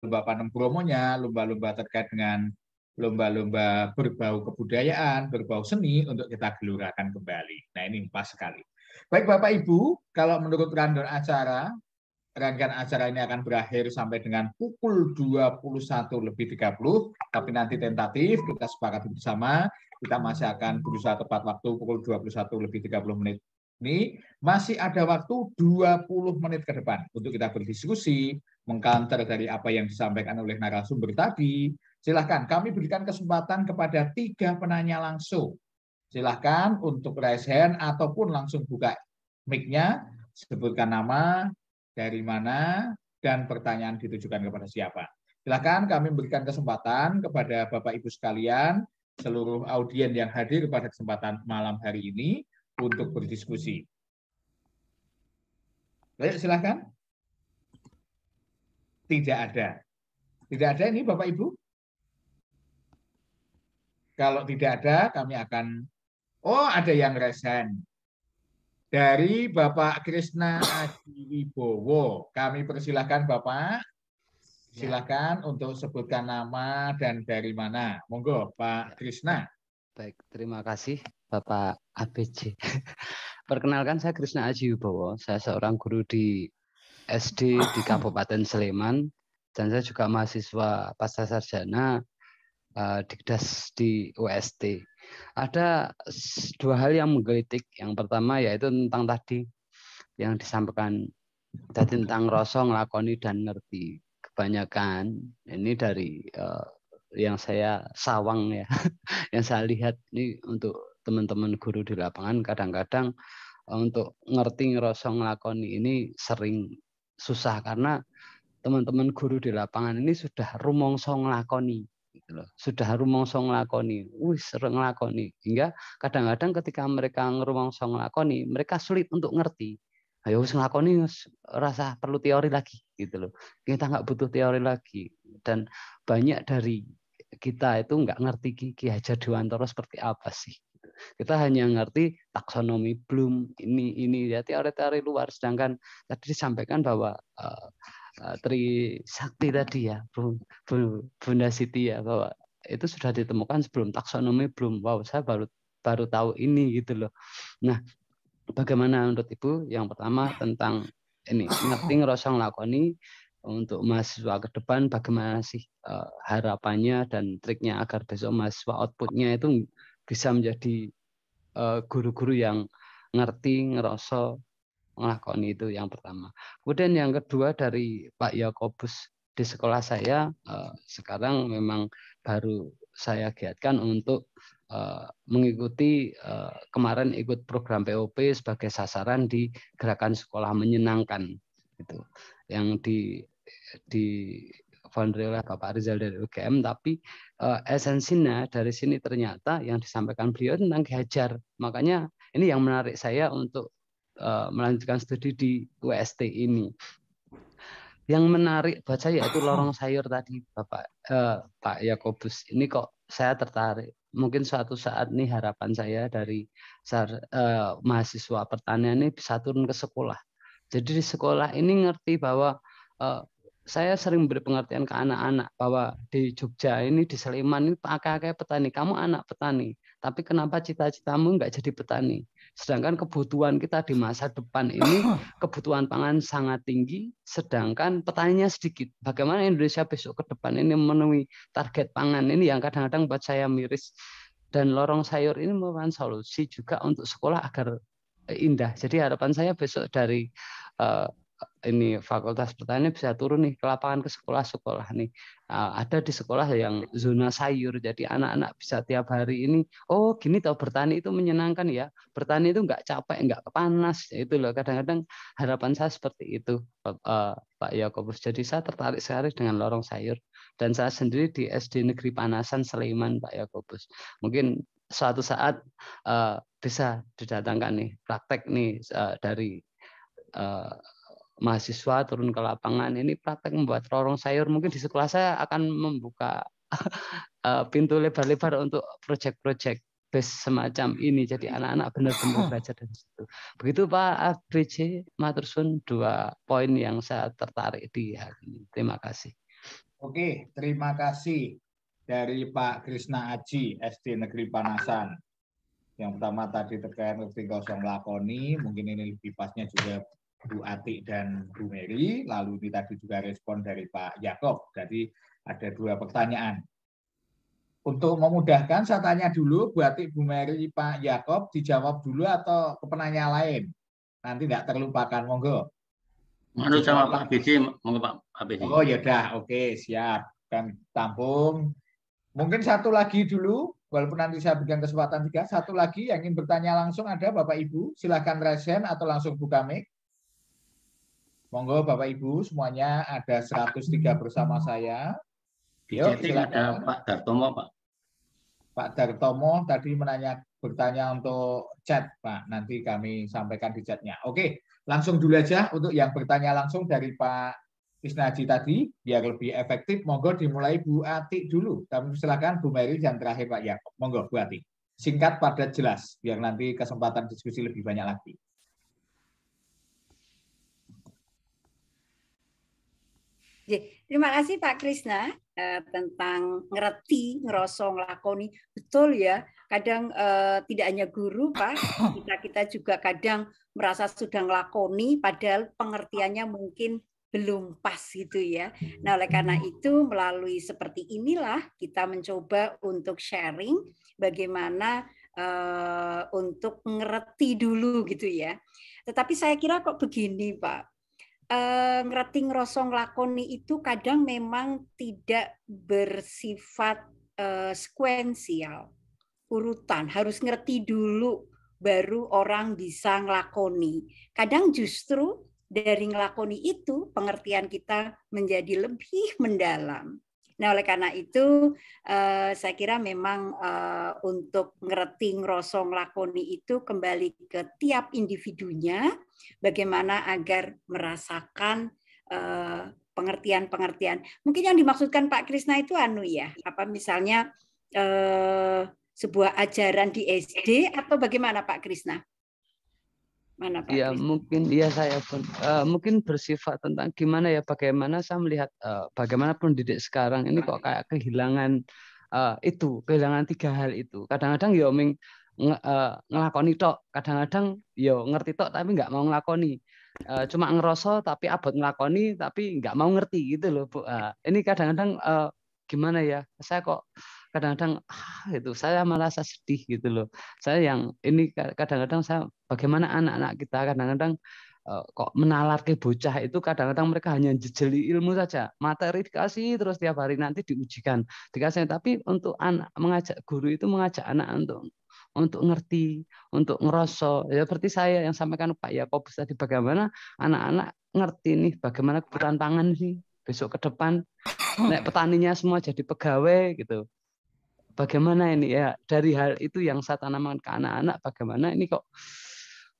lomba panem bromonya, lomba-lomba terkait dengan lomba-lomba berbau kebudayaan, berbau seni untuk kita gelurakan kembali. Nah, ini pas sekali. Baik Bapak Ibu, kalau menurut rundown acara, rangkaian acara ini akan berakhir sampai dengan pukul 21.30, tapi nanti tentatif kita sepakati bersama, kita masih akan berusaha tepat waktu pukul 21.30 ini, masih ada waktu 20 menit ke depan untuk kita berdiskusi, mengcounter dari apa yang disampaikan oleh narasumber tadi. Silahkan, kami berikan kesempatan kepada 3 penanya langsung. Silahkan untuk raise hand ataupun langsung buka mic-nya, sebutkan nama, dari mana, dan pertanyaan ditujukan kepada siapa. Silakan kami berikan kesempatan kepada Bapak Ibu sekalian, seluruh audiens yang hadir pada kesempatan malam hari ini untuk berdiskusi. Baik, silakan. Tidak ada. Tidak ada ini Bapak Ibu? Kalau tidak ada, kami akan... Oh, ada yang resen. Dari Bapak Krisna Aji Wibowo. Kami persilahkan Bapak. Silakan untuk sebutkan nama dan dari mana. Monggo Pak Krisna. Baik, terima kasih Bapak ABC. Perkenalkan, saya Krisna Aji Wibowo. Saya seorang guru di SD di Kabupaten Sleman dan saya juga mahasiswa pasca sarjana Dikdas di UST. Ada 2 hal yang menggelitik. Yang pertama yaitu tentang tadi yang disampaikan tentang rasa nglakoni dan ngerti. Kebanyakan ini dari yang saya sawang ya, yang saya lihat ini untuk teman-teman guru di lapangan kadang-kadang untuk ngerti ngerasa nglakoni ini sering susah karena teman-teman guru di lapangan ini sudah rumangsa nglakoni gitu loh. Sudah rumangsa nglakoni, sering nglakoni. Hingga kadang-kadang ketika mereka rumangsa nglakoni, mereka sulit untuk ngerti. Ayo wis nglakoni rasa perlu teori lagi gitu loh. Kita nggak butuh teori lagi dan banyak dari kita itu nggak ngerti Ki Hajar Dewantara seperti apa sih. Kita hanya ngerti taksonomi Bloom ini ya teori-teori luar. Sedangkan tadi disampaikan bahwa Tri Sakti tadi ya, Bunda Siti ya, bahwa itu sudah ditemukan sebelum taksonomi Bloom. Wow, saya baru tahu ini gitu loh. Nah, bagaimana menurut Ibu? Yang pertama tentang ini ngerti ngerasa nglakoni untuk mahasiswa ke depan, bagaimana sih harapannya dan triknya agar besok mahasiswa outputnya itu bisa menjadi guru-guru yang ngerti ngerasa nglakoni, itu yang pertama. Kemudian yang kedua dari Pak Yakobus, di sekolah saya sekarang memang baru saya giatkan untuk mengikuti kemarin ikut program POP sebagai sasaran di gerakan sekolah menyenangkan itu yang di founder oleh Bapak Rizal dari UGM, tapi esensinya dari sini ternyata yang disampaikan beliau tentang Ki Hajar. Makanya ini yang menarik saya untuk melanjutkan studi di UST ini. Yang menarik buat saya itu lorong sayur tadi Pak Yakobus. Ini kok saya tertarik. Mungkin suatu saat nih harapan saya dari mahasiswa pertanian ini bisa turun ke sekolah. Jadi di sekolah ini ngerti bahwa saya sering beri pengertian ke anak-anak bahwa di Jogja ini, di Sleman ini pakai petani. Kamu anak petani, tapi kenapa cita-citamu nggak jadi petani? Sedangkan kebutuhan kita di masa depan ini, kebutuhan pangan sangat tinggi, sedangkan petaninya sedikit. Bagaimana Indonesia besok ke depan ini memenuhi target pangan ini yang kadang-kadang buat saya miris. Dan lorong sayur ini merupakan solusi juga untuk sekolah agar indah. Jadi harapan saya besok dari ini Fakultas Pertanian bisa turun nih ke lapangan, ke sekolah-sekolah nih. Ada di sekolah yang zona sayur, jadi anak-anak bisa tiap hari ini, oh gini tau bertani itu menyenangkan ya, bertani itu nggak capek, nggak panas, itu loh. Kadang-kadang harapan saya seperti itu, Pak Yakobus. Jadi saya tertarik sekali dengan lorong sayur, dan saya sendiri di SD Negeri Panasan Sleman, Pak Yakobus. Mungkin suatu saat bisa didatangkan nih praktek nih dari mahasiswa turun ke lapangan, ini praktek membuat lorong sayur. Mungkin di sekolah saya akan membuka pintu lebar-lebar untuk proyek-proyek base semacam ini. Jadi anak-anak benar-benar belajar dari situ. Begitu Pak ABC, matur suwun, 2 poin yang saya tertarik di hari ini. Terima kasih. Oke, terima kasih dari Pak Krisna Aji, SD Negeri Panasan. Yang pertama tadi terkait ngerti kosong lakoni, mungkin ini lebih pasnya juga Bu Atik dan Bu Mary, lalu ini tadi juga respon dari Pak Yakob. Jadi ada 2 pertanyaan. Untuk memudahkan, saya tanya dulu, Bu Atik, Bu Mary, Pak Yakob, dijawab dulu atau ke penanya lain? Nanti tidak terlupakan, monggo. Menurut sama Pak ABC, monggo Pak ABC. Oh ya udah, oke, siap. Dan tampung. Mungkin satu lagi dulu, walaupun nanti saya berikan kesempatan 3, satu lagi yang ingin bertanya langsung ada Bapak Ibu, silakan raise hand atau langsung buka mic. Monggo Bapak Ibu semuanya, ada 103 bersama saya. Di Yuk, chatting silakan. ada Pak Dartomo, Pak. Pak Dartomo tadi bertanya untuk chat, Pak. Nanti kami sampaikan di chatnya. Oke, langsung dulu aja untuk yang bertanya langsung dari Pak Krisna Aji tadi, biar lebih efektif. Monggo dimulai Bu Atik dulu. Kami silakan Bu Mary dan terakhir Pak Yakob. Monggo Bu Atik. Singkat, padat, jelas, biar nanti kesempatan diskusi lebih banyak lagi. Terima kasih Pak Krisna tentang ngerti, ngerosong, ngelakoni. Betul ya, kadang tidak hanya guru Pak, kita juga kadang merasa sudah ngelakoni padahal pengertiannya mungkin belum pas gitu ya. Nah, oleh karena itu melalui seperti inilah kita mencoba untuk sharing bagaimana untuk ngerti dulu gitu ya. Tetapi saya kira kok begini Pak, ngerti ngerosong lakoni itu kadang memang tidak bersifat sekuensial, urutan, harus ngerti dulu baru orang bisa ngelakoni. Kadang justru dari ngelakoni itu pengertian kita menjadi lebih mendalam. Nah, oleh karena itu saya kira memang untuk ngerti ngerosong lakoni itu kembali ke tiap individunya, bagaimana agar merasakan pengertian-pengertian. Mungkin yang dimaksudkan Pak Krisna itu apa misalnya sebuah ajaran di SD atau bagaimana Pak Krisna? Mana Pak Ya Krisna? mungkin ya saya pun mungkin bersifat tentang gimana ya, bagaimana saya melihat bagaimana pendidik sekarang ini kok kayak kehilangan kehilangan 3 hal itu. Kadang-kadang ya ngelakoni tok, kadang-kadang ya ngerti tok tapi nggak mau ngelakoni. Cuma ngeroso tapi abot ngelakoni tapi nggak mau ngerti gitu loh Bu. Ini kadang-kadang gimana ya, saya kok kadang-kadang itu saya merasa sedih gitu loh. Saya yang ini kadang-kadang saya bagaimana anak-anak kita kadang-kadang kok menalar ke bocah itu, kadang-kadang mereka hanya jejeli ilmu saja, materi dikasih terus tiap hari nanti diujikan dikasih, tapi untuk anak guru itu mengajak anak untuk ngerti, untuk ngerosok. Ya seperti saya yang sampaikan Pak Yakobus tadi, bagaimana anak-anak ngerti nih bagaimana kebutuhan pangan sih besok ke depan. Nek petaninya semua jadi pegawai gitu. Bagaimana ini ya, dari hal itu yang saya tanamkan ke anak-anak, bagaimana ini kok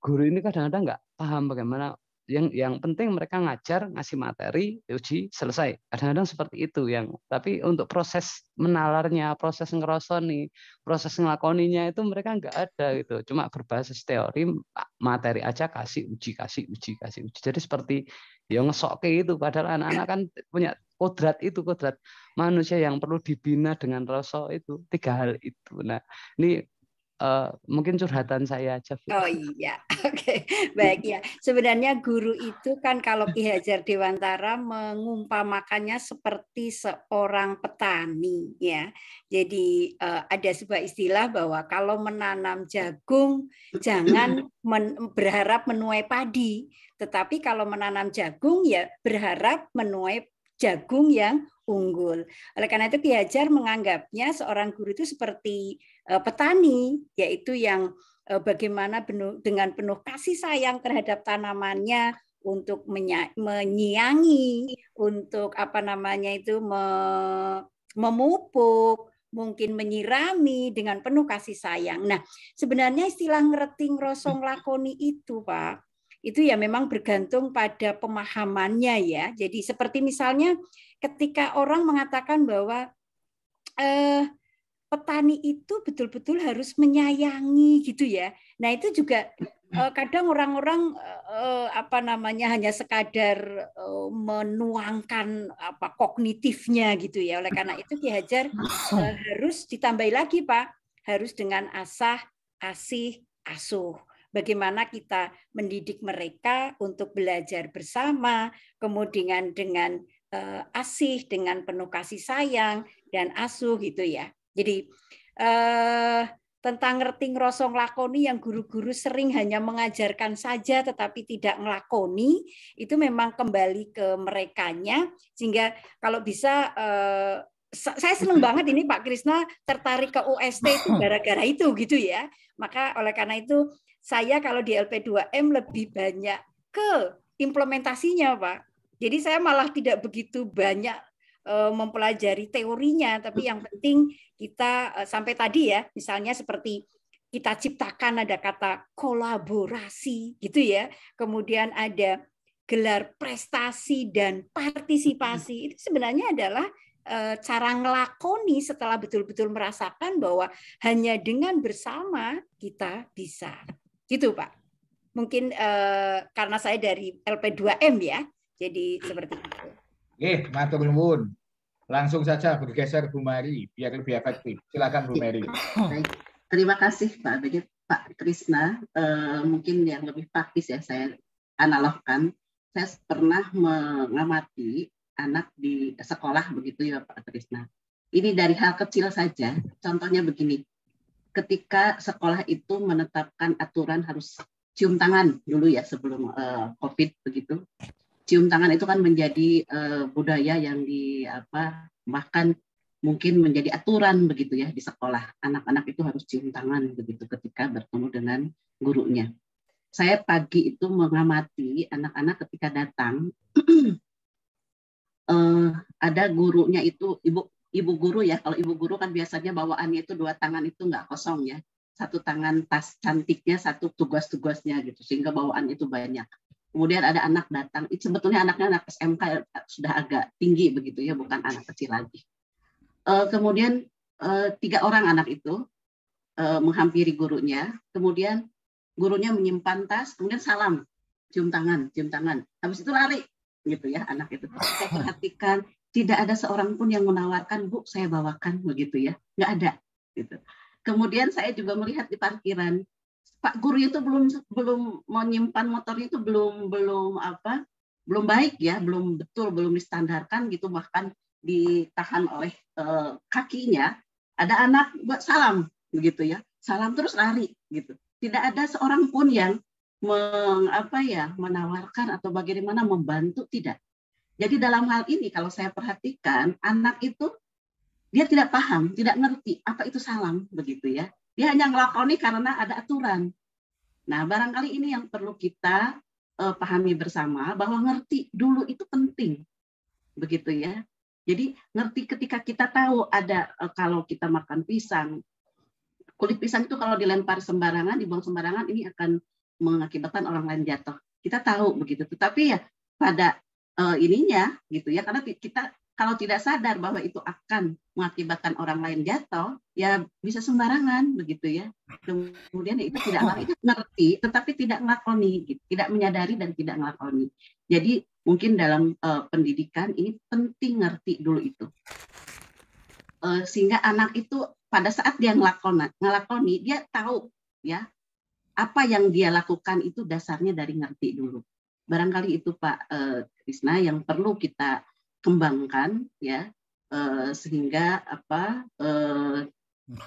guru ini kadang-kadang nggak paham bagaimana yang penting mereka ngajar, ngasih materi, uji, selesai. Kadang-kadang seperti itu tapi untuk proses menalarnya, proses ngerosoni, proses ngelakoninya itu mereka nggak ada gitu. Cuma berbasis teori, materi aja kasih uji, kasih uji, kasih uji. Jadi seperti ya ngesokke itu, padahal anak-anak kan punya kodrat manusia yang perlu dibina dengan rasa itu, 3 hal itu. Nah, ini mungkin curhatan saya aja, Bu. Oh iya, oke, baik ya. Sebenarnya guru itu kan kalau Ki Hajar Dewantara mengumpamakannya seperti seorang petani ya. Jadi ada sebuah istilah bahwa kalau menanam jagung jangan berharap menuai padi, tetapi kalau menanam jagung ya berharap menuai jagung yang unggul. Oleh karena itu Ki Hajar menganggapnya seorang guru itu seperti petani, yaitu yang bagaimana dengan penuh kasih sayang terhadap tanamannya, untuk menyiangi, untuk memupuk, mungkin menyirami dengan penuh kasih sayang. Nah, sebenarnya istilah ngerti ngerosong lakoni itu, Pak, itu ya memang bergantung pada pemahamannya ya. Jadi seperti misalnya ketika orang mengatakan bahwa petani itu betul-betul harus menyayangi gitu ya. Nah itu juga kadang orang-orang hanya sekadar menuangkan kognitifnya gitu ya. Oleh karena itu Ki Hajar harus ditambahi lagi Pak, harus dengan asah, asih, asuh. Bagaimana kita mendidik mereka untuk belajar bersama, kemudian dengan asih, dengan penuh kasih sayang dan asuh gitu ya. Jadi tentang ngerti ngerosong lakoni yang guru-guru sering hanya mengajarkan saja tetapi tidak ngelakoni, itu memang kembali ke merekanya, sehingga kalau bisa saya senang banget ini Pak Krisna tertarik ke UST itu gara-gara itu gitu ya. Maka oleh karena itu saya kalau di LP2M lebih banyak ke implementasinya Pak. Jadi saya malah tidak begitu banyak mempelajari teorinya, tapi yang penting kita sampai tadi ya, misalnya seperti kita ciptakan ada kata kolaborasi gitu ya, kemudian ada gelar prestasi dan partisipasi, itu sebenarnya adalah cara ngelakoni setelah betul-betul merasakan bahwa hanya dengan bersama kita bisa. Gitu Pak. Mungkin karena saya dari LP2M ya, jadi seperti itu. Matur nuwun. Langsung saja bergeser Bu Mary biar lebih efektif. Silakan Bu Mary. Baik. Terima kasih Pak Krisna. Mungkin yang lebih praktis ya saya analogkan. Saya pernah mengamati anak di sekolah begitu ya Pak Krisna. Ini dari hal kecil saja. Contohnya begini. Ketika sekolah itu menetapkan aturan harus cium tangan dulu ya sebelum COVID begitu. Cium tangan itu kan menjadi budaya yang bahkan mungkin menjadi aturan begitu ya di sekolah. Anak-anak itu harus cium tangan begitu ketika bertemu dengan gurunya. Saya pagi itu mengamati anak-anak ketika datang ada gurunya itu ibu guru ya. Kalau ibu guru kan biasanya bawaannya itu 2 tangan itu nggak kosong ya. 1 tangan tas cantiknya, 1 tugas-tugasnya gitu sehingga bawaan itu banyak. Kemudian ada anak datang, itu sebetulnya anaknya anak SMK sudah agak tinggi begitu ya, bukan anak kecil lagi. Kemudian 3 orang anak itu menghampiri gurunya, kemudian gurunya menyimpan tas, kemudian salam, cium tangan. Habis itu lari gitu ya anak itu. Saya perhatikan tidak ada seorang pun yang menawarkan, Bu, saya bawakan begitu ya, nggak ada. Gitu. Kemudian saya juga melihat di parkiran. Pak guru itu belum menyimpan motornya itu belum baik ya, belum betul, belum distandarkan gitu, bahkan ditahan oleh kakinya. Ada anak buat salam begitu ya, salam terus lari gitu. Tidak ada seorang pun yang menawarkan atau bagaimana membantu, tidak. Jadi dalam hal ini kalau saya perhatikan anak itu dia tidak paham, tidak ngerti apa itu salam begitu ya. Dia hanya ngelakoni karena ada aturan. Nah, barangkali ini yang perlu kita pahami bersama, bahwa ngerti dulu itu penting. Begitu ya. Jadi ngerti ketika kita tahu ada kalau kita makan pisang, kulit pisang itu kalau dilempar sembarangan, dibuang sembarangan, ini akan mengakibatkan orang lain jatuh. Kita tahu begitu. Tetapi ya pada ininya gitu ya, karena kita kalau tidak sadar bahwa itu akan mengakibatkan orang lain jatuh, ya bisa sembarangan begitu ya. Kemudian itu tidak itu ngerti, tetapi tidak ngelakoni, gitu. Tidak menyadari dan tidak ngelakoni. Jadi mungkin dalam pendidikan ini penting ngerti dulu itu, sehingga anak itu pada saat dia ngelakoni, dia tahu ya apa yang dia lakukan itu dasarnya dari ngerti dulu. Barangkali itu Pak Krisna yang perlu kita kembangkan ya, sehingga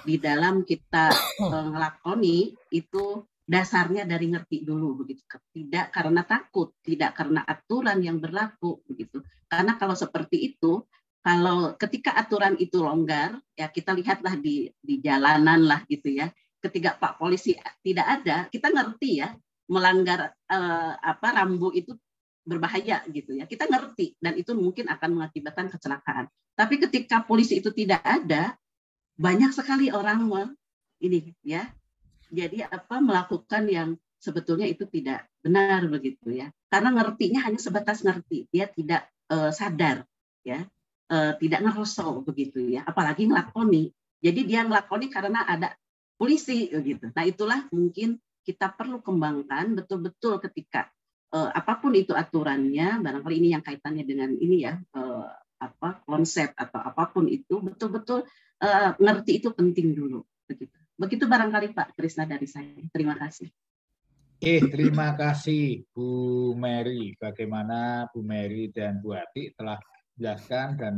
di dalam kita ngelakoni itu dasarnya dari ngerti dulu begitu, tidak karena takut, tidak karena aturan yang berlaku begitu. Karena kalau seperti itu, kalau ketika aturan itu longgar ya, kita lihatlah di jalanan lah gitu ya, ketika Pak Polisi tidak ada, kita ngerti ya melanggar rambu itu berbahaya gitu ya, kita ngerti dan itu mungkin akan mengakibatkan kecelakaan. Tapi ketika polisi itu tidak ada, banyak sekali orang ini ya, jadi melakukan yang sebetulnya itu tidak benar begitu ya, karena ngertinya hanya sebatas ngerti, dia tidak sadar ya, tidak ngerosol begitu ya, apalagi ngelakoni. Jadi dia ngelakoni karena ada polisi gitu. Nah, itulah mungkin kita perlu kembangkan betul-betul ketika apapun itu aturannya, barangkali ini yang kaitannya dengan ini ya, konsep atau apapun itu betul-betul ngerti itu penting dulu. Begitu barangkali Pak Krisna dari saya. Terima kasih. Terima kasih Bu Mary. Bagaimana Bu Mary dan Bu Ati telah menjelaskan dan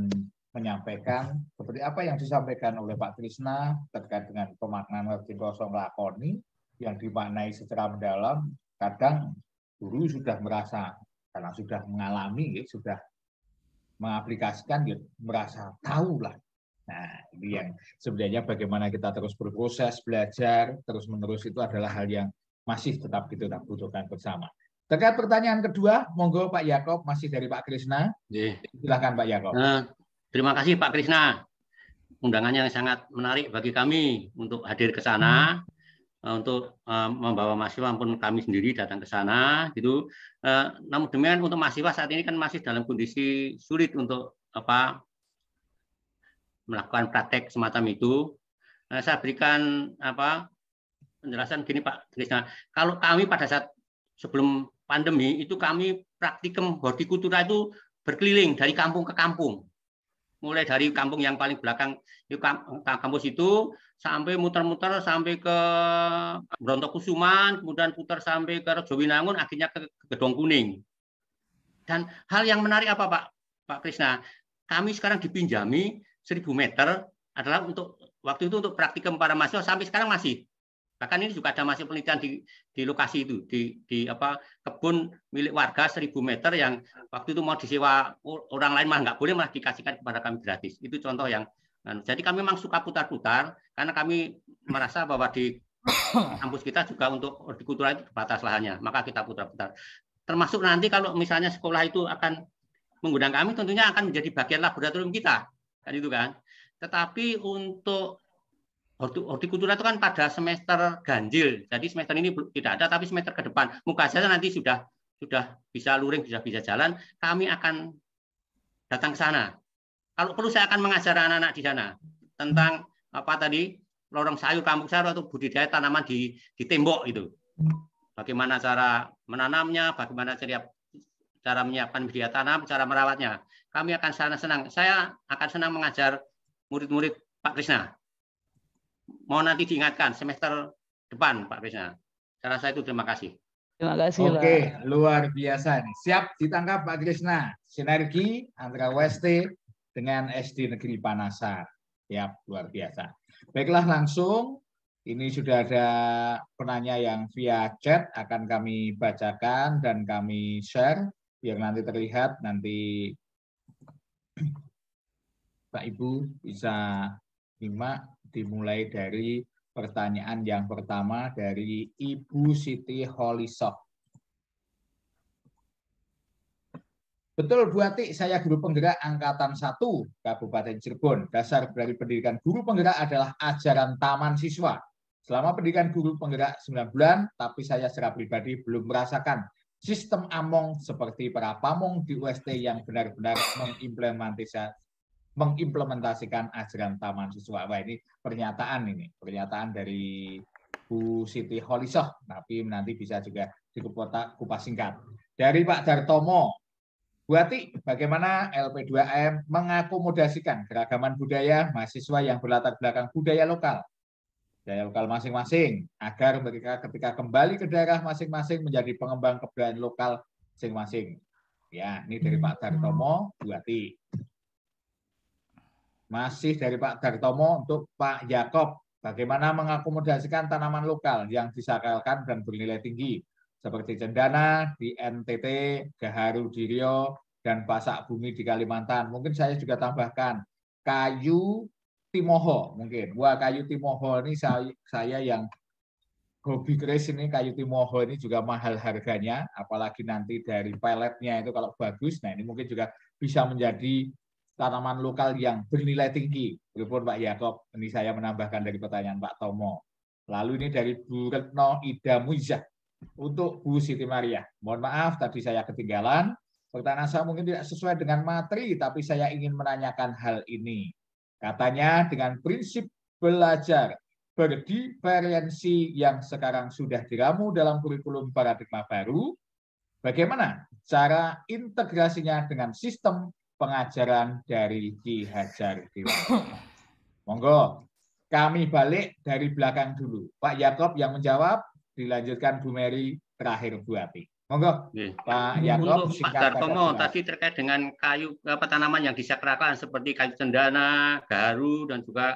menyampaikan seperti apa yang disampaikan oleh Pak Krisna terkait dengan pemaknaan ngerti kosong lakoni yang dimaknai secara mendalam. Kadang guru sudah merasa karena sudah mengalami, sudah mengaplikasikan, merasa tahu lah. Nah, ini yang sebenarnya bagaimana kita terus berproses, belajar, terus-menerus itu adalah hal yang masih tetap kita butuhkan bersama. Terkait pertanyaan kedua, monggo Pak Yakob, masih dari Pak Krisna. Silakan Pak Yakob. Terima kasih Pak Krisna. Undangan yang sangat menarik bagi kami untuk hadir ke sana, untuk membawa mahasiswa maupun kami sendiri datang ke sana. Gitu. Namun demikian untuk mahasiswa saat ini kan masih dalam kondisi sulit untuk melakukan praktek semacam itu. Saya berikan penjelasan gini Pak Krisna. Kalau kami pada saat sebelum pandemi itu kami praktikum hortikultura itu berkeliling dari kampung ke kampung. Mulai dari kampung yang paling belakang kampus itu sampai muter-muter sampai ke Brontokusuman, kemudian putar sampai ke Rejowinangun, akhirnya ke Gedong Kuning. Dan hal yang menarik apa Pak Krisna? Kami sekarang dipinjami 1000 meter adalah untuk waktu itu untuk praktikum para mahasiswa sampai sekarang masih. Bahkan ini juga ada masih penelitian di lokasi itu, di kebun milik warga 1000 meter yang waktu itu mau disewa orang lain malah nggak boleh, malah dikasihkan kepada kami gratis. Itu contoh yang, jadi kami memang suka putar-putar karena kami merasa bahwa di kampus kita juga untuk hortikultura itu terbatas lahannya, maka kita putar-putar. Termasuk nanti kalau misalnya sekolah itu akan mengundang kami, tentunya akan menjadi bagian laboratorium kita, kan itu kan. Tetapi untuk hortikultura itu kan pada semester ganjil, jadi semester ini tidak ada, tapi semester ke depan, muka saja nanti sudah bisa luring, sudah bisa jalan, kami akan datang ke sana. Kalau perlu saya akan mengajar anak-anak di sana tentang lorong sayur, kampung sayur atau budidaya tanaman di tembok itu. Bagaimana cara menanamnya, bagaimana cara menyiapkan media tanam, cara merawatnya. Kami akan senang. Saya akan senang mengajar murid-murid Pak Krisna. Mau nanti diingatkan semester depan Pak Krisna. Saya rasa itu, terima kasih. Terima kasih. Oke, luar biasa nih. Siap ditangkap Pak Krisna. Sinergi antara WST dengan SD Negeri Panasar. Siap, luar biasa. Baiklah, langsung ini sudah ada penanya yang via chat, akan kami bacakan dan kami share biar nanti terlihat, nanti Pak Ibu bisa simak. Dimulai dari pertanyaan yang pertama dari Ibu Siti Holisok. Betul Bu Ati, saya guru penggerak Angkatan 1 Kabupaten Cirebon. Dasar dari pendidikan guru penggerak adalah ajaran taman siswa. Selama pendidikan guru penggerak 9 bulan, tapi saya secara pribadi belum merasakan sistem among seperti para pamong di UST yang benar-benar mengimplementasikan ajaran taman siswa. Wah, ini pernyataan dari Bu Siti Holisoh, tapi nanti bisa juga dikupas singkat. Dari Pak Dartomo, Bu Ati, bagaimana LP2M mengakomodasikan keragaman budaya mahasiswa yang berlatar belakang budaya lokal masing-masing, agar mereka ketika kembali ke daerah masing-masing menjadi pengembang kebudayaan lokal masing-masing. Ya, ini dari Pak Dartomo, Bu Ati. Masih dari Pak Dartomo untuk Pak Yakob, bagaimana mengakomodasikan tanaman lokal yang disakralkan dan bernilai tinggi seperti cendana di NTT, gaharu di Riau, dan pasak bumi di Kalimantan. Mungkin saya juga tambahkan kayu timoho mungkin. Wah, kayu timoho ini saya yang hobi keris ini, kayu timoho ini juga mahal harganya, apalagi nanti dari peletnya itu kalau bagus. Nah, ini mungkin juga bisa menjadi tanaman lokal yang bernilai tinggi. Beripun Pak Yakob, ini saya menambahkan dari pertanyaan Pak Tomo. Lalu ini dari Bu Retno Ida Muizah. Untuk Bu Siti Maria, mohon maaf tadi saya ketinggalan. Pertanyaan saya mungkin tidak sesuai dengan materi, tapi saya ingin menanyakan hal ini. Katanya dengan prinsip belajar berdiferensi yang sekarang sudah diramu dalam kurikulum paradigma baru, bagaimana cara integrasinya dengan sistem pengajaran dari Ki Hajar Dewantara? Monggo, kami balik dari belakang dulu. Pak Yakob yang menjawab, dilanjutkan Bu Mary, terakhir Bu Ati. Monggo, Pak Yakob. Untuk Pak Dartomo tadi terkait dengan kayu tanaman yang disakralkan seperti kayu cendana, gaharu, dan juga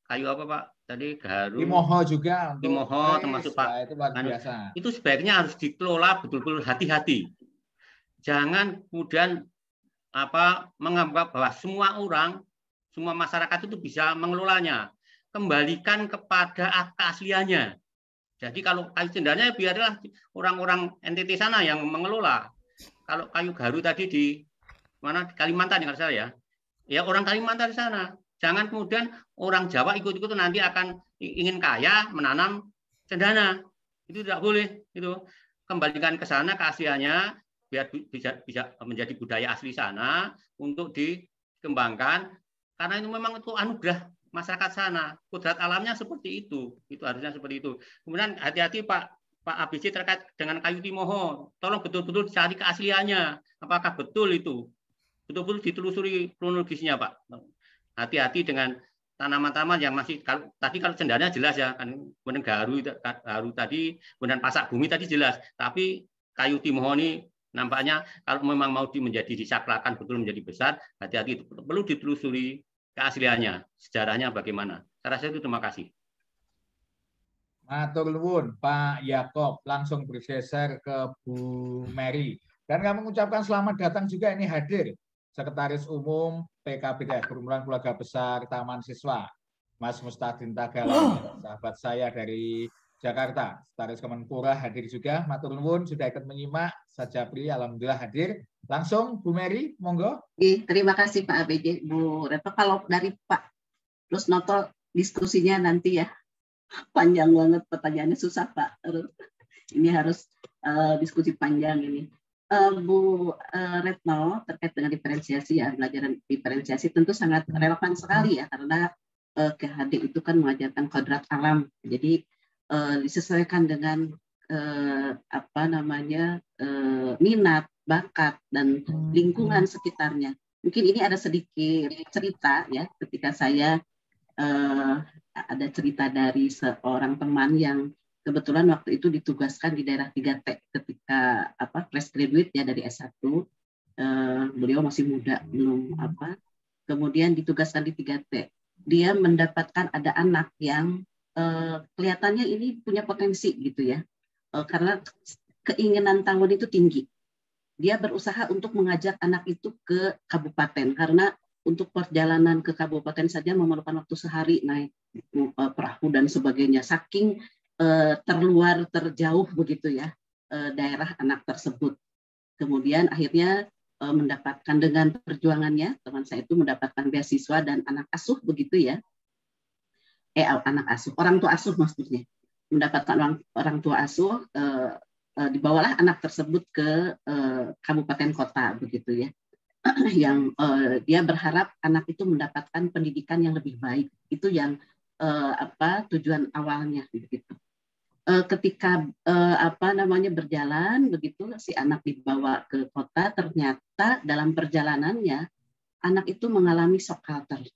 kayu apa Pak? Tadi gaharu. Timoho juga. Timoho termasuk Pak. Itu luar biasa. Itu sebaiknya harus dikelola betul-betul hati-hati. Jangan kemudian menganggap bahwa semua orang, semua masyarakat itu bisa mengelolanya. Kembalikan kepada keasliannya. Jadi kalau kayu cendana biarlah orang-orang NTT sana yang mengelola. Kalau kayu gaharu tadi di mana, di Kalimantan yang salah ya orang Kalimantan di sana. Jangan kemudian orang Jawa ikut-ikut nanti akan ingin kaya menanam cendana. Itu tidak boleh. Itu kembalikan ke sana keasliannya biar bisa menjadi budaya asli sana untuk dikembangkan. Karena itu memang itu anugerah masyarakat sana, kodrat alamnya seperti itu harusnya seperti itu. Kemudian hati-hati Pak ABC terkait dengan kayu timoho, tolong betul-betul dicari keasliannya, apakah betul itu, betul-betul ditelusuri kronologisnya Pak. Hati-hati dengan tanaman-tanaman yang masih kalau cendana jelas ya kan, kemudian gaharu tadi, kemudian pasak bumi tadi jelas, tapi kayu timoho ini nampaknya kalau memang mau menjadi disakralkan betul menjadi besar, hati-hati itu perlu ditelusuri keasliannya, sejarahnya bagaimana. Saya rasa itu, terima kasih. Matur nuwun Pak Yakob, langsung bergeser ke Bu Mary. Dan kami mengucapkan selamat datang juga ini hadir Sekretaris Umum PKBTS, Perkumpulan Keluarga Besar Taman Siswa, Mas Mustadin Tagalan, sahabat saya dari Jakarta. Sekretaris Kemenpora hadir juga, matur nuwun sudah ikut menyimak. Sajapri alhamdulillah hadir. Langsung Bu Mary, monggo. Terima kasih Pak ABJ, Bu Reto. Kalau dari Pak Lusnoto diskusinya nanti ya panjang banget, pertanyaannya susah Pak. Ini harus diskusi panjang ini. Bu Retno terkait dengan diferensiasi ya, pelajaran diferensiasi tentu sangat relevan sekali ya, karena KHD itu kan mengajarkan kodrat alam. Jadi disesuaikan dengan minat, bakat, dan lingkungan sekitarnya. Mungkin ini ada sedikit cerita ya, ketika saya ada cerita dari seorang teman yang kebetulan waktu itu ditugaskan di daerah 3T ketika fresh graduate ya dari S1. Beliau masih muda, belum kemudian ditugaskan di 3T. Dia mendapatkan ada anak yang kelihatannya ini punya potensi gitu ya, karena keinginan tahun itu tinggi. Dia berusaha untuk mengajak anak itu ke kabupaten, karena untuk perjalanan ke kabupaten saja memerlukan waktu sehari naik perahu dan sebagainya, saking terjauh begitu ya daerah anak tersebut. Kemudian akhirnya mendapatkan dengan perjuangannya, teman saya itu mendapatkan beasiswa dan anak asuh begitu ya. Orang tua asuh maksudnya, mendapatkan orang tua asuh, dibawalah anak tersebut ke kabupaten kota begitu ya, yang dia berharap anak itu mendapatkan pendidikan yang lebih baik. Itu yang tujuan awalnya begitu. Ketika berjalan begitu, si anak dibawa ke kota, ternyata dalam perjalanannya anak itu mengalami shock culture.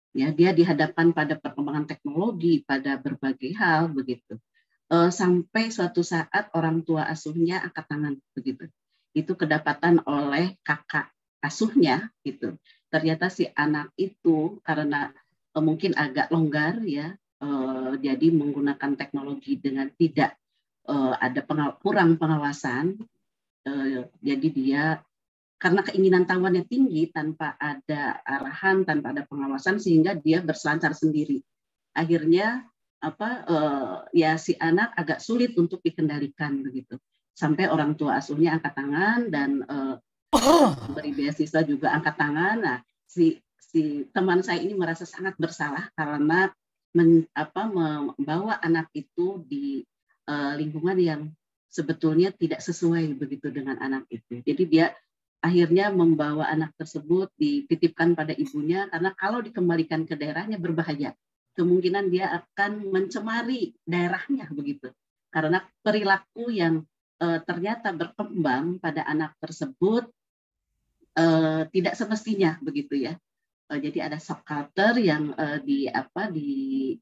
Ya, dia dihadapkan pada perkembangan teknologi, pada berbagai hal begitu. Sampai suatu saat orang tua asuhnya angkat tangan begitu. Itu kedapatan oleh kakak asuhnya gitu. Ternyata si anak itu karena mungkin agak longgar ya, jadi menggunakan teknologi dengan tidak ada kurang pengawasan. Jadi dia karena keinginan tahuannya tinggi, tanpa ada arahan, tanpa ada pengawasan, sehingga dia berselancar sendiri. Akhirnya si anak agak sulit untuk dikendalikan begitu. Sampai orang tua asuhnya angkat tangan dan beri beasiswa juga angkat tangan. Nah, si teman saya ini merasa sangat bersalah karena membawa anak itu di lingkungan yang sebetulnya tidak sesuai begitu dengan anak itu. Jadi dia akhirnya membawa anak tersebut dititipkan pada ibunya, karena kalau dikembalikan ke daerahnya berbahaya. kemungkinan dia akan mencemari daerahnya begitu. Karena perilaku yang ternyata berkembang pada anak tersebut tidak semestinya begitu ya. Jadi ada shock culture yang diterima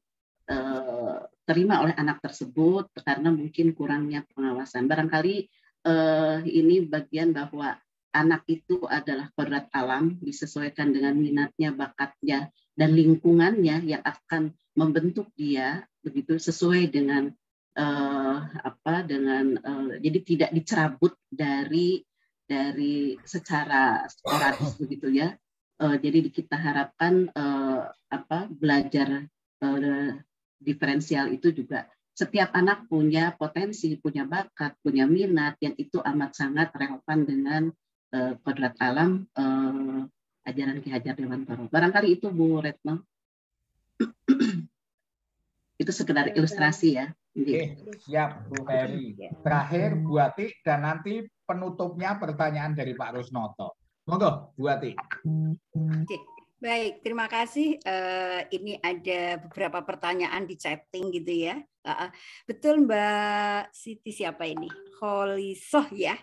oleh anak tersebut karena mungkin kurangnya pengawasan. Barangkali ini bagian bahwa anak itu adalah kodrat alam, disesuaikan dengan minatnya, bakatnya, dan lingkungannya yang akan membentuk dia begitu sesuai dengan jadi tidak dicerabut dari secara sporadis begitu ya. Jadi kita harapkan belajar diferensial itu juga setiap anak punya potensi, punya bakat, punya minat yang itu amat sangat relevan dengan kodrat alam ajaran Ki Hajar Dewantara. Barangkali itu Bu Retno. Itu sekedar ilustrasi ya. Oke, siap Bu Ferry. Terakhir Bu Ati dan nanti penutupnya pertanyaan dari Pak Rusnoto. Monggo Bu Ati. Oke, baik, terima kasih. Ini ada beberapa pertanyaan di chatting gitu ya. Betul Mbak Siti, siapa ini? Kholisoh ya.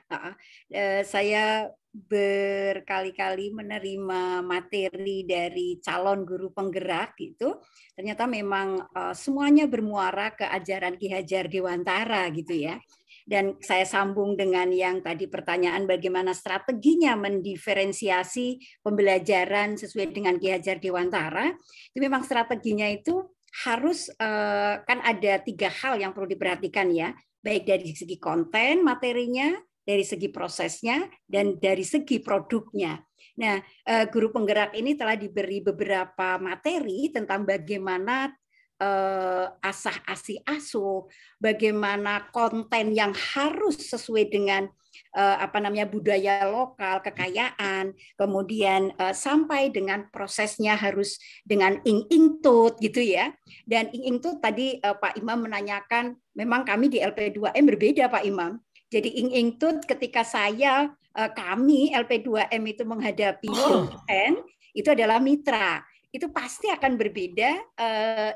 Saya berkali-kali menerima materi dari calon guru penggerak gitu. Ternyata memang semuanya bermuara ke ajaran Ki Hajar Dewantara gitu ya. Dan saya sambung dengan yang tadi pertanyaan bagaimana strateginya mendiferensiasi pembelajaran sesuai dengan Ki Hajar Dewantara. Itu memang strateginya itu harus kan ada 3 hal yang perlu diperhatikan ya, baik dari segi konten materinya, dari segi prosesnya, dan dari segi produknya. Nah, guru penggerak ini telah diberi beberapa materi tentang bagaimana asah asih asuh, bagaimana konten yang harus sesuai dengan budaya lokal, kekayaan, kemudian sampai dengan prosesnya harus dengan ing tut gitu ya. Dan ing tut tadi Pak Imam menanyakan, memang kami di LP2M berbeda Pak Imam. Jadi ing tut ketika kami LP2M itu menghadapi dosen itu adalah mitra. Itu pasti akan berbeda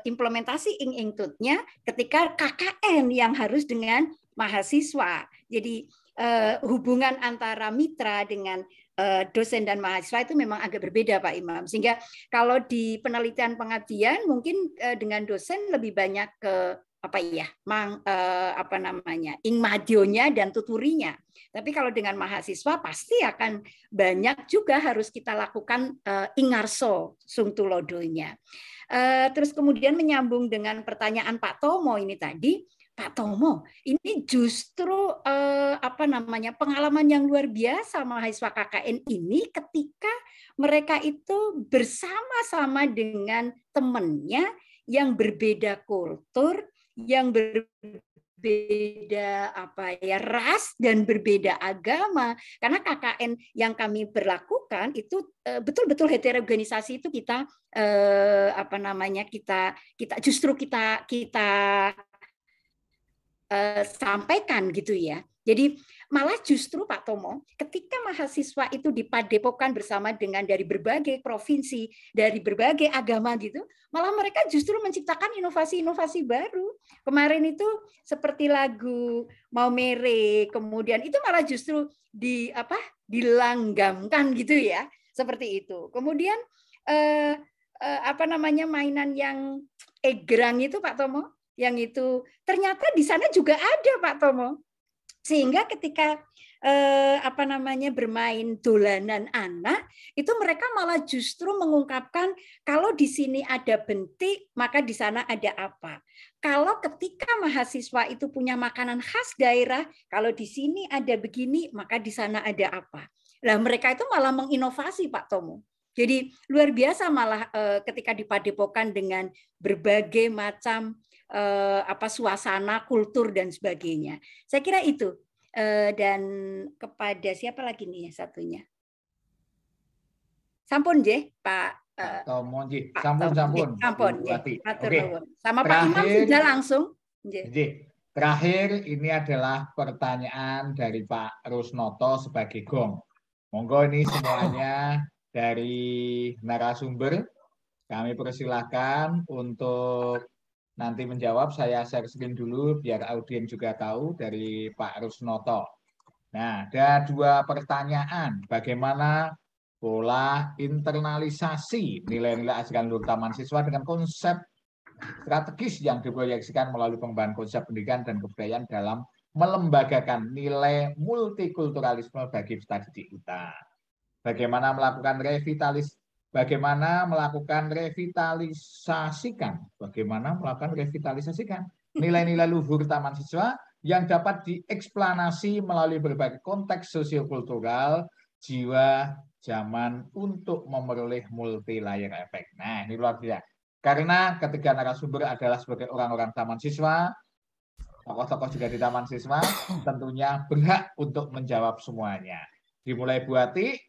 implementasi ing tutnya ketika KKN yang harus dengan mahasiswa. Jadi hubungan antara mitra dengan dosen dan mahasiswa itu memang agak berbeda Pak Imam. Sehingga kalau di penelitian pengabdian mungkin dengan dosen lebih banyak ke ing madionya dan tuturinya. Tapi kalau dengan mahasiswa pasti akan banyak juga harus kita lakukan ingarso sungtulodonya. Terus kemudian menyambung dengan pertanyaan Pak Tomo ini tadi, Pak Tomo, ini justru pengalaman yang luar biasa mahasiswa KKN ini ketika mereka itu bersama-sama dengan temannya yang berbeda kultur, yang berbeda ras dan berbeda agama. Karena KKN yang kami berlakukan itu betul-betul heterogenisasi itu kita sampaikan gitu ya. Jadi malah justru Pak Tomo, ketika mahasiswa itu dipadepokan bersama dengan dari berbagai provinsi, dari berbagai agama gitu, malah mereka justru menciptakan inovasi-inovasi baru. Kemarin itu seperti lagu Mau Mere, kemudian itu malah justru dilanggamkan gitu ya, seperti itu. Kemudian mainan yang egrang itu Pak Tomo, yang itu ternyata di sana juga ada Pak Tomo. Sehingga ketika bermain dolanan anak, itu mereka malah justru mengungkapkan kalau di sini ada bentik, maka di sana ada apa. Kalau ketika mahasiswa itu punya makanan khas daerah, kalau di sini ada begini, maka di sana ada apa. Nah, mereka itu malah menginovasi Pak Tomo. Jadi luar biasa malah ketika dipadepokan dengan berbagai macam suasana, kultur dan sebagainya. Saya kira itu. Dan kepada siapa lagi nih satunya? Sampun je, Pak Tomo je. Sampun. Oke. Sama Pak Imam sudah langsung. Terakhir ini adalah pertanyaan dari Pak Rusnoto sebagai gong. Monggo ini semuanya dari narasumber kami persilahkan untuk nanti menjawab. Saya share screen dulu biar audiens juga tahu dari Pak Rusnoto. Nah, ada 2 pertanyaan. Bagaimana pola internalisasi nilai-nilai ajaran luhur taman siswa dengan konsep strategis yang diproyeksikan melalui pengembangan konsep pendidikan dan kebudayaan dalam melembagakan nilai multikulturalisme bagi peserta didik kita. Bagaimana melakukan revitalisasikan nilai-nilai luhur taman siswa yang dapat dieksplanasi melalui berbagai konteks sosiokultural jiwa zaman untuk memperoleh multi layer efek. Nah, ini luar biasa. Karena ketiga narasumber adalah sebagai orang-orang taman siswa, tokoh-tokoh juga di taman siswa, tentunya berhak untuk menjawab semuanya. Dimulai Bu Ati,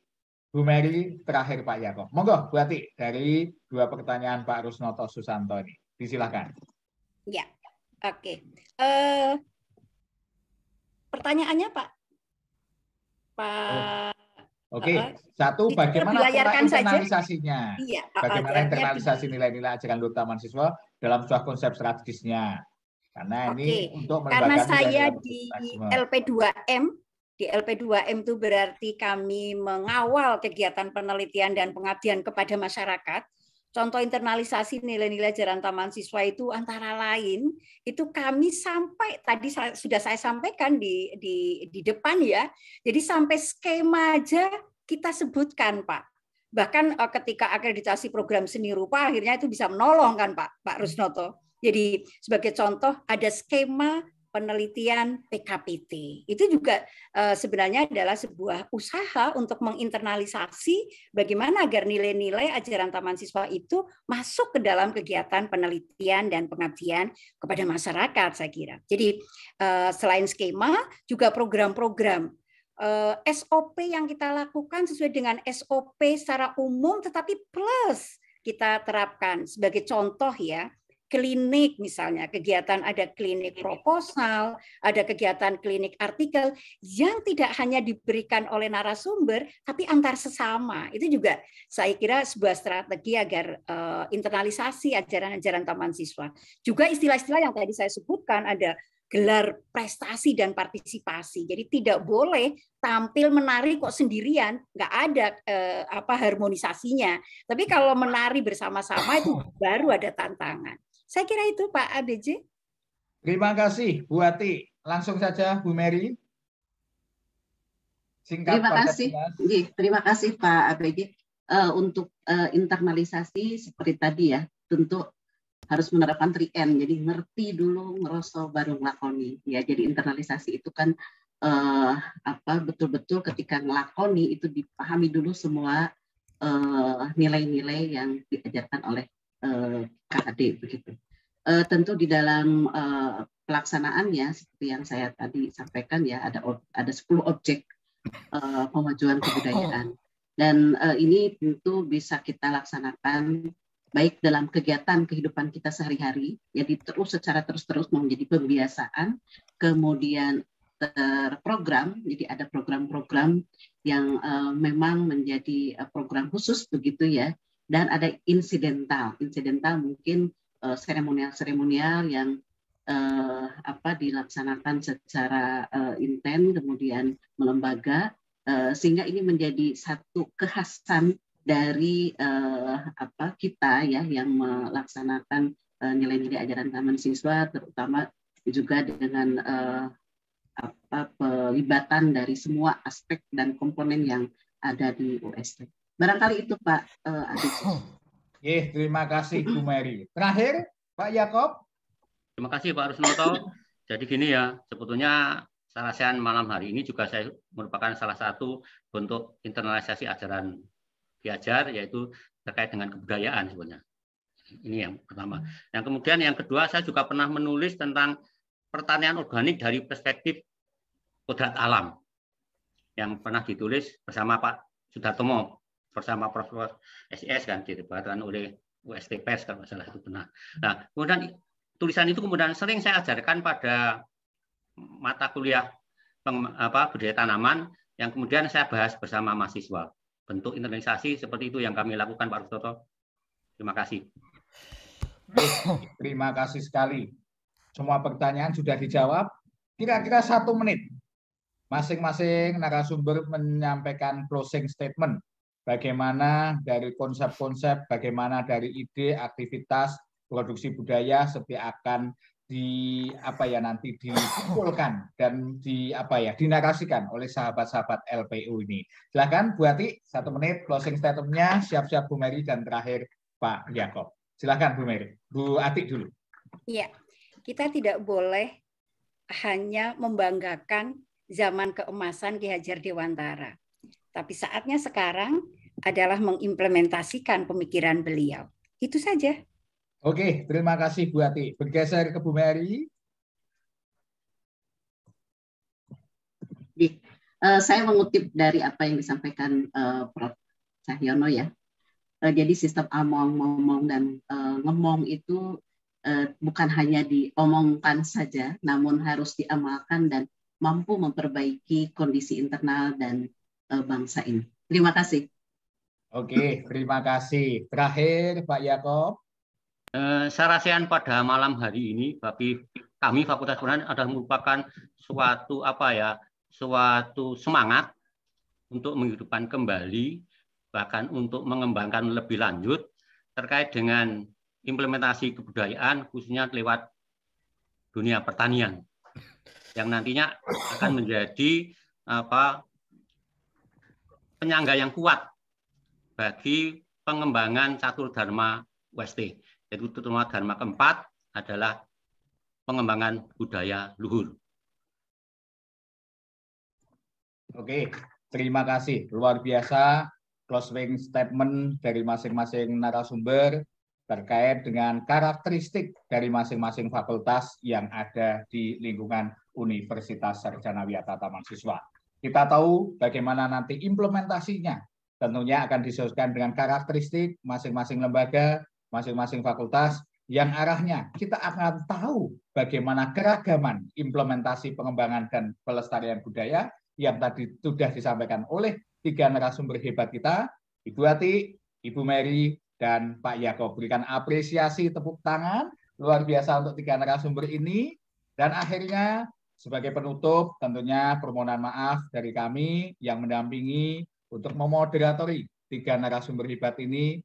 Bu Mary, terakhir Pak Yakob. Monggo Bu Ati, dari 2 pertanyaan Pak Rusnoto Susanto ini. Disilakan. Ya, oke. Pertanyaannya Pak. Oke, satu, bagaimana pola internalisasinya? Iya, bagaimana internalisasi nilai-nilai ajaran luhur taman siswa dalam sebuah konsep strategisnya? Karena ini untuk karena saya di LP2M, itu berarti kami mengawal kegiatan penelitian dan pengabdian kepada masyarakat. Contoh internalisasi nilai-nilai ajaran taman siswa itu antara lain itu kami sampai tadi sudah saya sampaikan di depan ya. Jadi sampai skema aja kita sebutkan Pak. Bahkan ketika akreditasi program seni rupa akhirnya itu bisa menolong kan Pak Rusnoto. Jadi sebagai contoh ada skema penelitian PKPT. Itu juga sebenarnya adalah sebuah usaha untuk menginternalisasi bagaimana agar nilai-nilai ajaran taman siswa itu masuk ke dalam kegiatan penelitian dan pengabdian kepada masyarakat, saya kira. Jadi selain skema, juga program-program SOP yang kita lakukan sesuai dengan SOP secara umum, tetapi plus kita terapkan sebagai contoh ya, klinik misalnya, kegiatan ada klinik proposal, ada kegiatan klinik artikel yang tidak hanya diberikan oleh narasumber, tapi antar sesama. Itu juga saya kira sebuah strategi agar internalisasi ajaran-ajaran taman siswa. Juga istilah-istilah yang tadi saya sebutkan, ada gelar prestasi dan partisipasi. Jadi tidak boleh tampil menari kok sendirian, nggak ada harmonisasinya. Tapi kalau menari bersama-sama itu baru ada tantangan. Saya kira itu Pak ABJ. Terima kasih Bu Ati. Langsung saja Bu Mary. Singkat. Terima kasih Pak ABJ. Untuk internalisasi seperti tadi ya, tentu harus menerapkan 3N. Jadi ngerti dulu, ngerosok baru ngelakoni. Ya, jadi internalisasi itu kan betul-betul ketika ngelakoni itu dipahami dulu semua nilai-nilai yang diajarkan oleh KAD begitu. Tentu di dalam pelaksanaannya seperti yang saya tadi sampaikan ya, ada 10 objek pemajuan kebudayaan, dan ini tentu bisa kita laksanakan baik dalam kegiatan kehidupan kita sehari-hari, jadi secara terus-terus menjadi pembiasaan, kemudian terprogram, jadi ada program-program yang memang menjadi program khusus begitu ya. Dan ada insidental mungkin seremonial yang dilaksanakan secara intens kemudian melembaga, sehingga ini menjadi satu kekhasan dari kita ya yang melaksanakan nilai-nilai ajaran taman siswa, terutama juga dengan pelibatan dari semua aspek dan komponen yang ada di UST. Barangkali itu Pak Aditya. Terima kasih Bu Mary. Terakhir Pak Yakob. Terima kasih Pak Rusnoto. Jadi gini ya, sebetulnya sarasian malam hari ini juga saya merupakan salah satu bentuk internalisasi ajaran Piajar, yaitu terkait dengan kebudayaan sebenarnya. Ini yang pertama. Yang kemudian yang kedua, saya juga pernah menulis tentang pertanian organik dari perspektif kodrat alam yang pernah ditulis bersama Pak Sudartomo, bersama Prof. SIS kan, didebatkan oleh UST Pers kalau salah itu benar. Nah, kemudian tulisan itu kemudian sering saya ajarkan pada mata kuliah budaya tanaman yang kemudian saya bahas bersama mahasiswa. Bentuk internalisasi seperti itu yang kami lakukan Pak Rusnoto. Terima kasih. Terima kasih sekali. Semua pertanyaan sudah dijawab. Kira-kira 1 menit. Masing-masing narasumber menyampaikan closing statement. Bagaimana dari konsep-konsep, bagaimana dari ide, aktivitas, produksi budaya seperti akan nanti dikumpulkan dan dinarasikan oleh sahabat-sahabat LPU ini. Silakan Bu Ati, 1 menit closing statement-nya, siap-siap Bu Mary, dan terakhir Pak Yakob. Silakan Bu Mary. Bu Ati dulu. Iya, kita tidak boleh hanya membanggakan zaman keemasan Ki Hajar Dewantara. Tapi saatnya sekarang adalah mengimplementasikan pemikiran beliau. Itu saja. Oke, terima kasih Bu Ati. Bergeser ke Bu Mary. Saya mengutip dari apa yang disampaikan Prof. Cahyono ya. Jadi sistem among, ngomong, dan ngemong itu bukan hanya diomongkan saja, namun harus diamalkan dan mampu memperbaiki kondisi internal dan bangsa ini. Terima kasih. Oke, terima kasih. Terakhir Pak Yakob. Sarasehan pada malam hari ini bagi kami Fakultas Pertanian adalah merupakan suatu semangat untuk menghidupkan kembali, bahkan untuk mengembangkan lebih lanjut terkait dengan implementasi kebudayaan khususnya lewat dunia pertanian yang nantinya akan menjadi penyangga yang kuat bagi pengembangan catur dharma WST. Yaitu dharma keempat adalah pengembangan budaya luhur. Oke, terima kasih. Luar biasa closing statement dari masing-masing narasumber terkait dengan karakteristik dari masing-masing fakultas yang ada di lingkungan Universitas Sarjana Wiyata Taman Siswa. Kita tahu bagaimana nanti implementasinya. Tentunya akan disesuaikan dengan karakteristik masing-masing lembaga, masing-masing fakultas, yang arahnya kita akan tahu bagaimana keragaman implementasi pengembangan dan pelestarian budaya yang tadi sudah disampaikan oleh 3 narasumber hebat kita, Ibu Ati, Ibu Mary, dan Pak Yakob. Berikan apresiasi tepuk tangan luar biasa untuk 3 narasumber ini. Dan akhirnya sebagai penutup tentunya permohonan maaf dari kami yang mendampingi untuk memoderatori 3 narasumber hebat ini,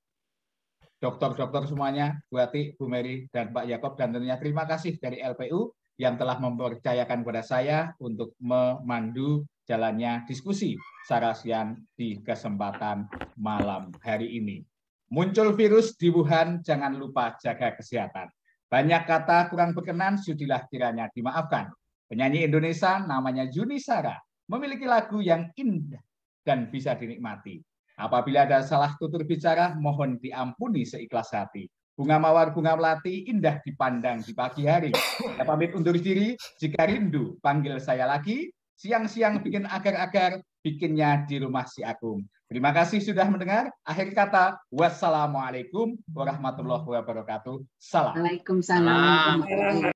dokter-dokter semuanya, Bu Ati, Bu Mary, dan Pak Yakob, dan tentunya terima kasih dari LPU yang telah mempercayakan kepada saya untuk memandu jalannya diskusi Sarasian di kesempatan malam hari ini. Muncul virus di Wuhan, jangan lupa jaga kesehatan. Banyak kata kurang berkenan, sudilah kiranya dimaafkan. Penyanyi Indonesia namanya Yuni Shara, memiliki lagu yang indah dan bisa dinikmati. Apabila ada salah tutur bicara, mohon diampuni seikhlas hati. Bunga mawar, bunga melati, indah dipandang di pagi hari. Saya pamit undur diri, jika rindu panggil saya lagi. Siang-siang bikin agar-agar, bikinnya di rumah si Agung. Terima kasih sudah mendengar. Akhir kata, wassalamualaikum warahmatullahi wabarakatuh. Salam. Waalaikumsalam.